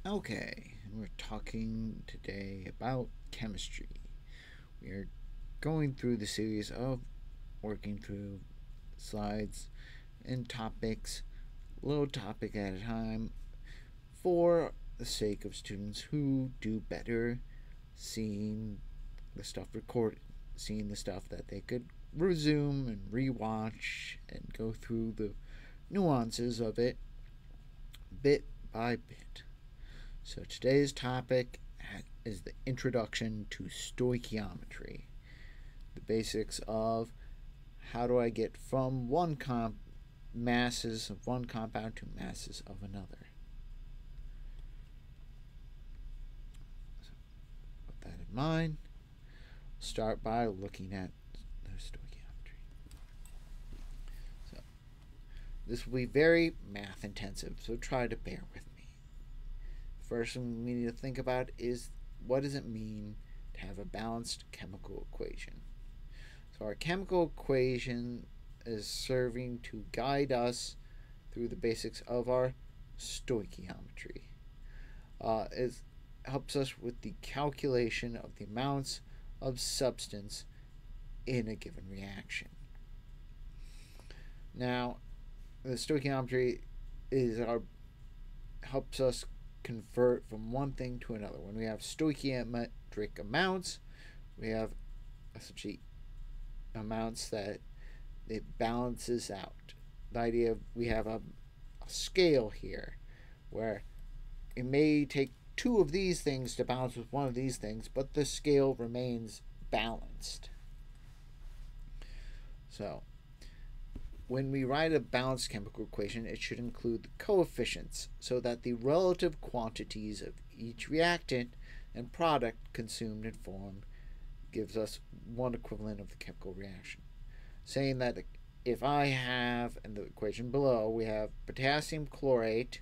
Okay, we're talking today about chemistry. We are going through the series of working through slides and topics, a little topic at a time, for the sake of students who do better seeing the stuff recorded, seeing the stuff that they could resume and rewatch and go through the nuances of it bit by bit. So today's topic is the introduction to stoichiometry, the basics of how do I get from masses of one compound to masses of another. So with that in mind, start by looking at the stoichiometry. So this will be very math intensive, so try to bear with me. First thing we need to think about is what does it mean to have a balanced chemical equation? So our chemical equation is serving to guide us through the basics of our stoichiometry. It helps us with the calculation of the amounts of substance in a given reaction. Now, the stoichiometry helps us convert from one thing to another. When we have stoichiometric amounts, we have essentially amounts that it balances out. The idea of we have a scale here where it may take two of these things to balance with one of these things, but the scale remains balanced. So, when we write a balanced chemical equation, it should include the coefficients so that the relative quantities of each reactant and product consumed and formed gives us one equivalent of the chemical reaction. Saying that if I have, in the equation below, we have potassium chlorate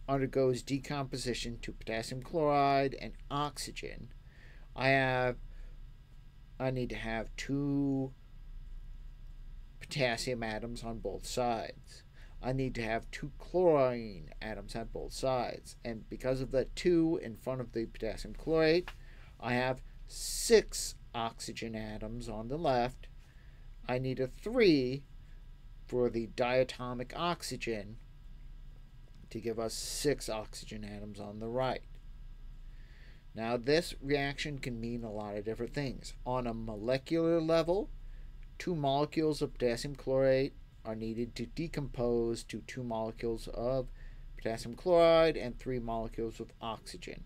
undergoes decomposition to potassium chloride and oxygen, I need to have two potassium atoms on both sides. I need to have two chlorine atoms on both sides. And because of the 2 in front of the potassium chlorate, I have 6 oxygen atoms on the left. I need a 3 for the diatomic oxygen to give us 6 oxygen atoms on the right. Now, this reaction can mean a lot of different things. On a molecular level, 2 molecules of potassium chlorate are needed to decompose to 2 molecules of potassium chloride and 3 molecules of oxygen.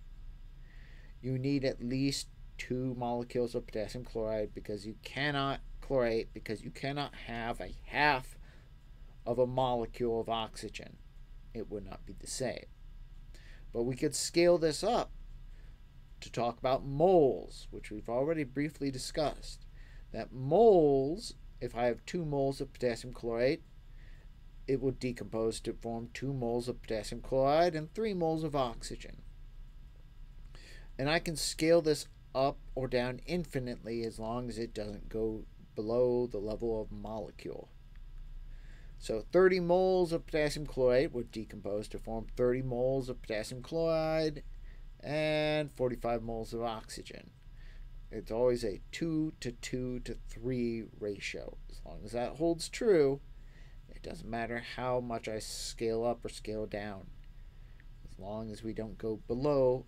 You need at least 2 molecules of potassium chloride because you cannot have a half of a molecule of oxygen. It would not be the same. But we could scale this up to talk about moles, which we've already briefly discussed. That moles, if I have 2 moles of potassium chlorate, it will decompose to form 2 moles of potassium chloride and 3 moles of oxygen. And I can scale this up or down infinitely as long as it doesn't go below the level of molecule. So 30 moles of potassium chlorate would decompose to form 30 moles of potassium chloride and 45 moles of oxygen. It's always a 2 to 2 to 3 ratio. As long as that holds true, it doesn't matter how much I scale up or scale down, as long as we don't go below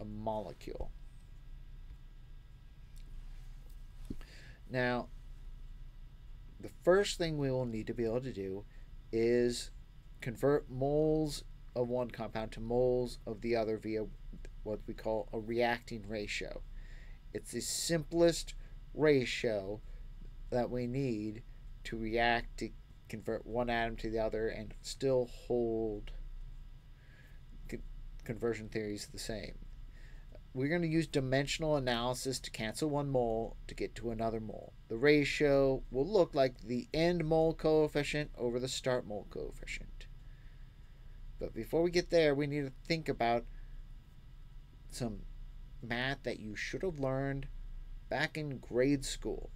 a molecule. Now, the first thing we will need to be able to do is convert moles of one compound to moles of the other via what we call a reacting ratio. It's the simplest ratio that we need to react to convert one atom to the other and still hold conversion theories the same. We're going to use dimensional analysis to cancel one mole to get to another mole. The ratio will look like the end mole coefficient over the start mole coefficient. But before we get there, we need to think about some math that you should have learned back in grade school.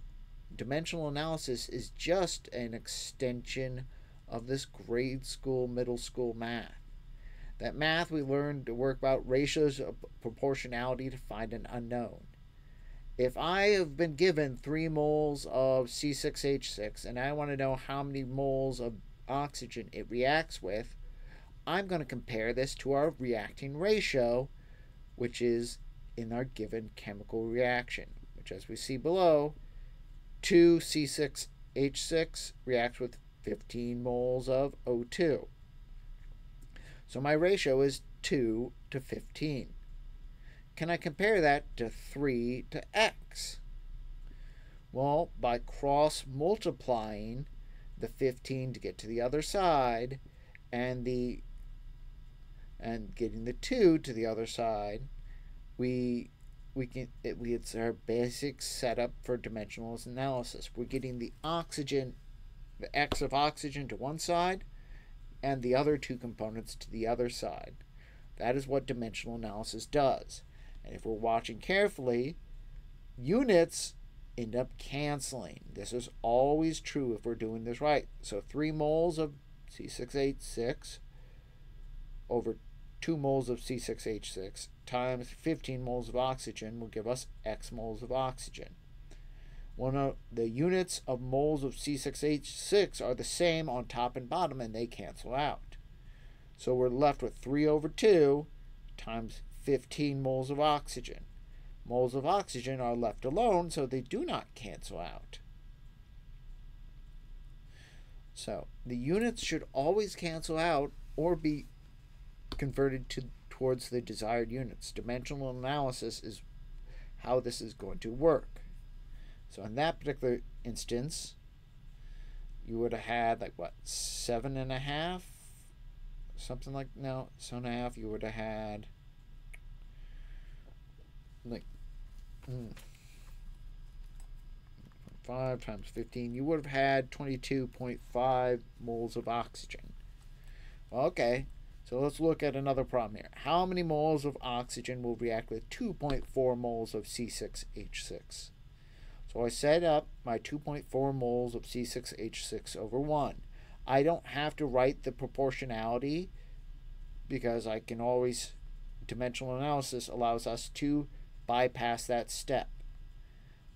Dimensional analysis is just an extension of this grade school, middle school math. That math we learned to work about ratios of proportionality to find an unknown. If I have been given 3 moles of C6H6 and I want to know how many moles of oxygen it reacts with, I'm going to compare this to our reacting ratio, which is in our given chemical reaction, which, as we see below, 2 C6H6 reacts with 15 moles of O2. So my ratio is 2 to 15. Can I compare that to 3 to X? Well, by cross multiplying the 15 to get to the other side and getting the 2 to the other side, it's our basic setup for dimensional analysis. We're getting the oxygen, the X of oxygen to one side and the other two components to the other side. That is what dimensional analysis does. And if we're watching carefully, units end up canceling. This is always true if we're doing this right. So 3 moles of C6H6 over 2 moles of C6H6 times 15 moles of oxygen will give us X moles of oxygen. One of the units of moles of C6H6 are the same on top and bottom, and they cancel out. So we're left with 3 over 2 times 15 moles of oxygen. Moles of oxygen are left alone, so they do not cancel out. So the units should always cancel out or be converted towards the desired units. Dimensional analysis is how this is going to work. So in that particular instance, you would have had like what, 7.5, something like, no, 7.5. You would have had like 5 times 15. You would have had 22.5 moles of oxygen. Okay, so let's look at another problem here. How many moles of oxygen will react with 2.4 moles of C6H6? So I set up my 2.4 moles of C6H6 over 1. I don't have to write the proportionality because I can always, dimensional analysis allows us to bypass that step.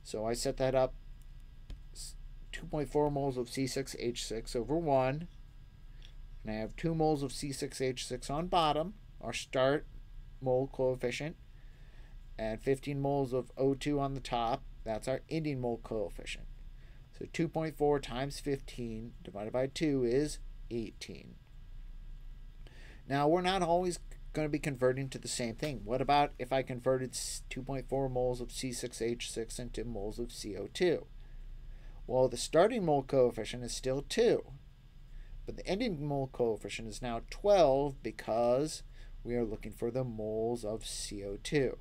So I set that up 2.4 moles of C6H6 over 1. And I have 2 moles of C6H6 on bottom, our start mole coefficient, and 15 moles of O2 on the top. That's our ending mole coefficient. So 2.4 times 15 divided by 2 is 18. Now, we're not always going to be converting to the same thing. What about if I converted 2.4 moles of C6H6 into moles of CO2? Well, the starting mole coefficient is still 2. But the ending mole coefficient is now 12 because we are looking for the moles of CO2.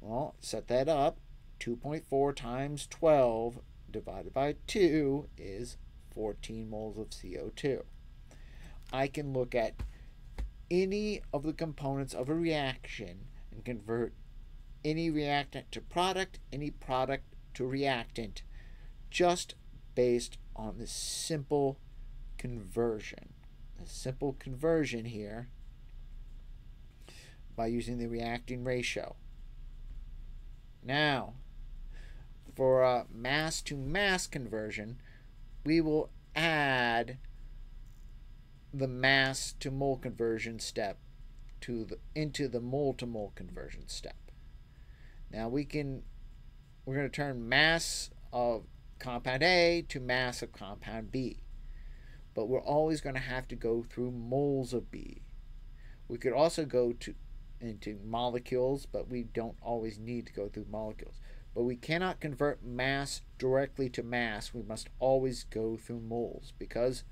Well, set that up. 2.4 times 12 divided by 2 is 14 moles of CO2. I can look at any of the components of a reaction and convert any reactant to product, any product to reactant, just based on this simple conversion. A simple conversion here by using the reacting ratio. Now, for a mass to mass conversion, we will add the mass to mole conversion step into the mole to mole conversion step. Now we're going to turn mass of compound A to mass of compound B. But we're always going to have to go through moles of B. We could also go into molecules, but we don't always need to go through molecules. But we cannot convert mass directly to mass. We must always go through moles because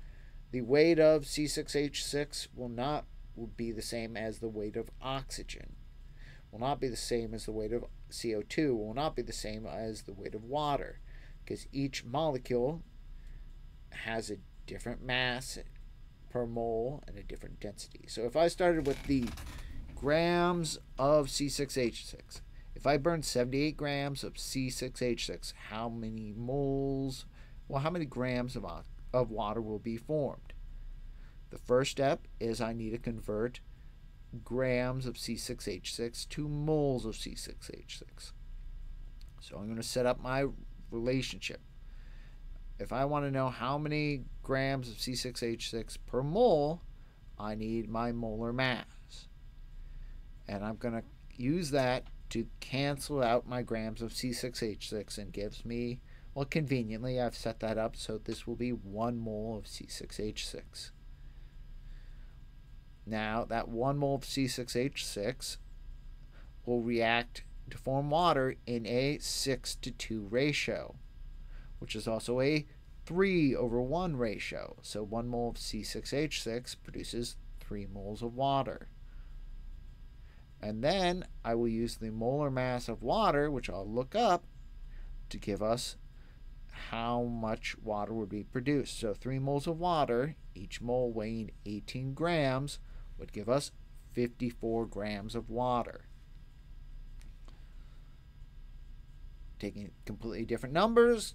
the weight of C6H6 will be the same as the weight of oxygen. Will not be the same as the weight of CO2. Will not be the same as the weight of water because each molecule has a different mass per mole and a different density. So if I started with the grams of C6H6, if I burn 78 grams of C6H6, how many moles, well, how many grams of water will be formed? The first step is I need to convert grams of C6H6 to moles of C6H6. So I'm going to set up my relationship. If I want to know how many grams of C6H6 per mole, I need my molar mass. And I'm going to use that to cancel out my grams of C6H6 and gives me, well, conveniently, I've set that up so this will be 1 mole of C6H6. Now, that 1 mole of C6H6 will react to form water in a 6:2 ratio, which is also a 3/1 ratio. So 1 mole of C6H6 produces 3 moles of water. And then I will use the molar mass of water, which I'll look up, to give us how much water would be produced. So 3 moles of water, each mole weighing 18 grams, would give us 54 grams of water. Taking completely different numbers,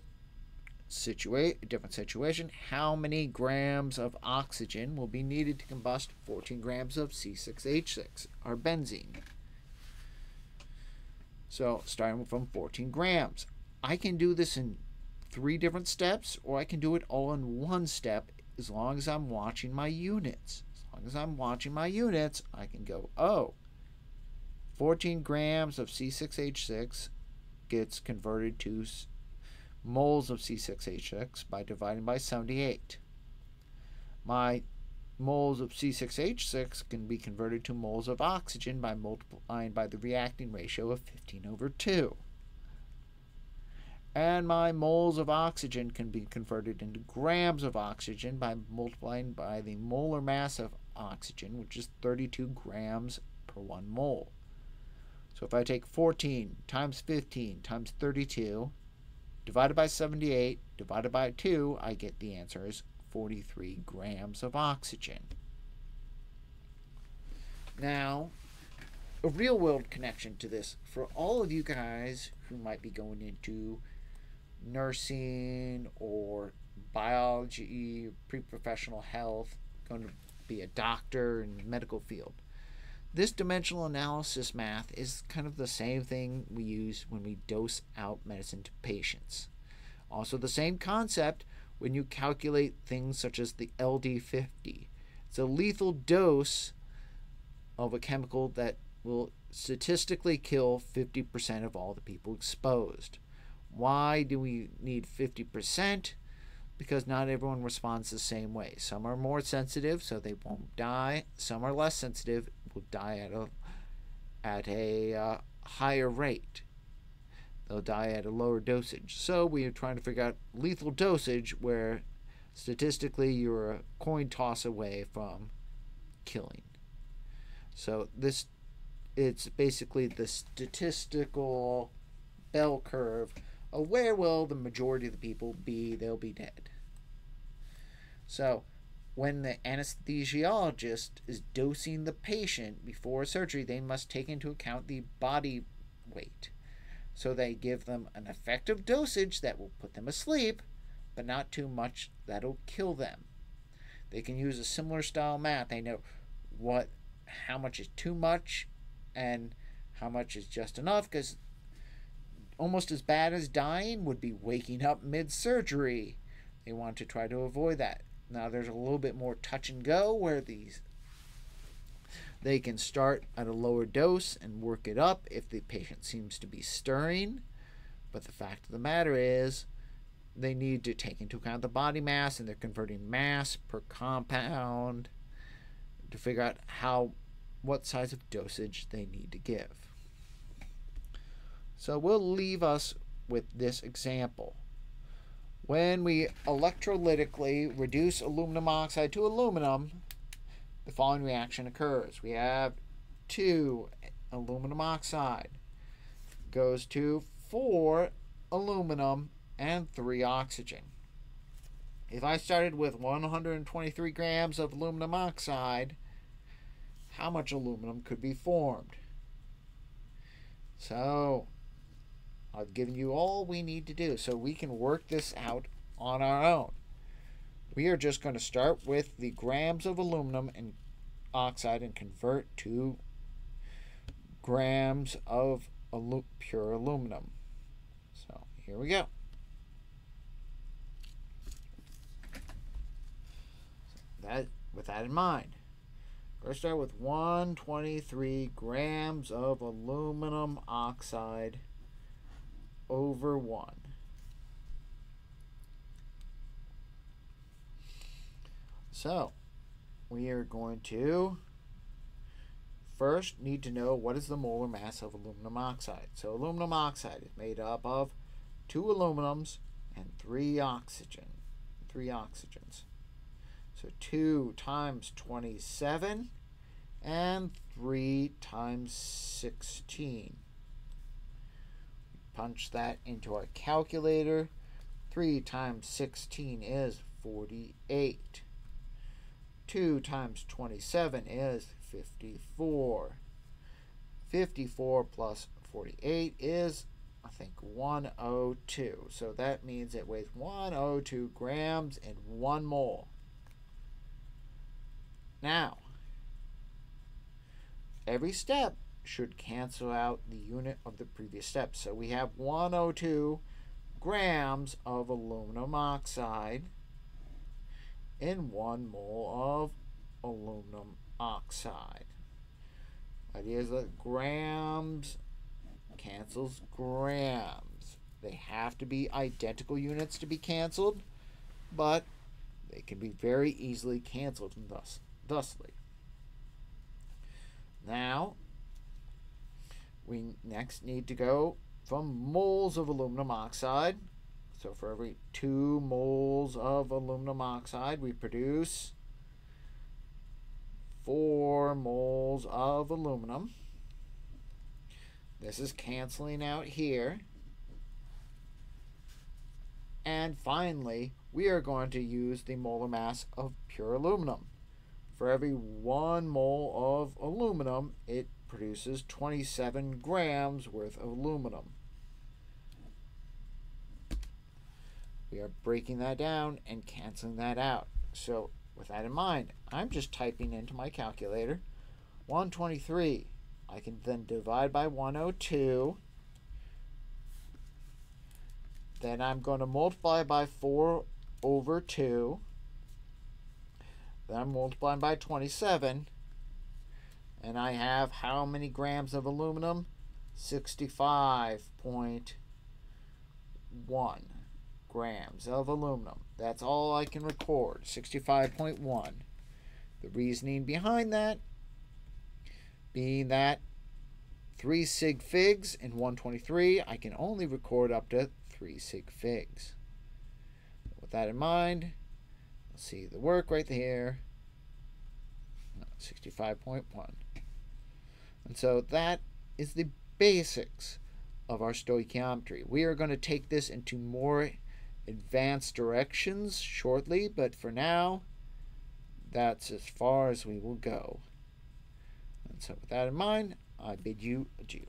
different situation, how many grams of oxygen will be needed to combust 14 grams of C6H6, our benzene? So starting from 14 grams. I can do this in 3 different steps, or I can do it all in one step as long as I'm watching my units. As long as I'm watching my units, I can go, 14 grams of C6H6 gets converted to moles of C6H6 by dividing by 78. My moles of C6H6 can be converted to moles of oxygen by multiplying by the reacting ratio of 15/2. And my moles of oxygen can be converted into grams of oxygen by multiplying by the molar mass of oxygen, which is 32 grams per 1 mole. So if I take 14 times 15 times 32, divided by 78, divided by 2, I get the answer is 43 grams of oxygen. Now, a real-world connection to this for all of you guys who might be going into nursing or biology, pre-professional health, going to be a doctor in the medical field. This dimensional analysis math is kind of the same thing we use when we dose out medicine to patients. Also the same concept when you calculate things such as the LD50. It's a lethal dose of a chemical that will statistically kill 50% of all the people exposed. Why do we need 50%? Because not everyone responds the same way. Some are more sensitive, so they won't die. Some are less sensitive, will die at a higher rate. They'll die at a lower dosage. So we are trying to figure out lethal dosage where statistically you're a coin toss away from killing. So it's basically the statistical bell curve of where will the majority of the people be. They'll be dead. So when the anesthesiologist is dosing the patient before surgery, they must take into account the body weight. So they give them an effective dosage that will put them asleep, but not too much that'll kill them. They can use a similar style math. They know how much is too much and how much is just enough, because almost as bad as dying would be waking up mid-surgery. They want to try to avoid that. Now there's a little bit more touch and go where they can start at a lower dose and work it up if the patient seems to be stirring. But the fact of the matter is they need to take into account the body mass, and they're converting mass per compound to figure out what size of dosage they need to give. So we'll leave us with this example. When we electrolytically reduce aluminum oxide to aluminum, the following reaction occurs. We have 2 aluminum oxide goes to 4 aluminum and 3 oxygen. If I started with 123 grams of aluminum oxide, how much aluminum could be formed? So I've given you all we need to do, so we can work this out on our own. we are just going to start with the grams of aluminum and oxide and convert to grams of pure aluminum. So here we go. With that in mind, we're going to start with 123 grams of aluminum oxide over 1. So we are going to first need to know what is the molar mass of aluminum oxide. So aluminum oxide is made up of 2 aluminums and 3 oxygens. So 2 times 27 and 3 times 16. Punch that into our calculator. 3 times 16 is 48. 2 times 27 is 54. 54 plus 48 is, I think, 102. So that means it weighs 102 grams in 1 mole. Now, every step should cancel out the unit of the previous step. So we have 102 grams of aluminum oxide in 1 mole of aluminum oxide. Idea is that grams cancels grams. They have to be identical units to be canceled, but they can be very easily canceled and thusly. Now, we next need to go from moles of aluminum oxide. So for every 2 moles of aluminum oxide, we produce 4 moles of aluminum. This is canceling out here. And finally, we are going to use the molar mass of pure aluminum. For every 1 mole of aluminum, it produces 27 grams worth of aluminum. We are breaking that down and canceling that out. So with that in mind, I'm just typing into my calculator 123. I can then divide by 102. Then I'm going to multiply by 4 over 2. Then I'm multiplying by 27. And I have how many grams of aluminum? 65.1 grams of aluminum. That's all I can record, 65.1. The reasoning behind that being that 3 sig figs in 123, I can only record up to 3 sig figs. With that in mind, let's see the work right here, 65.1. And so that is the basics of our stoichiometry. We are going to take this into more advanced directions shortly, but for now, that's as far as we will go. And so with that in mind, I bid you adieu.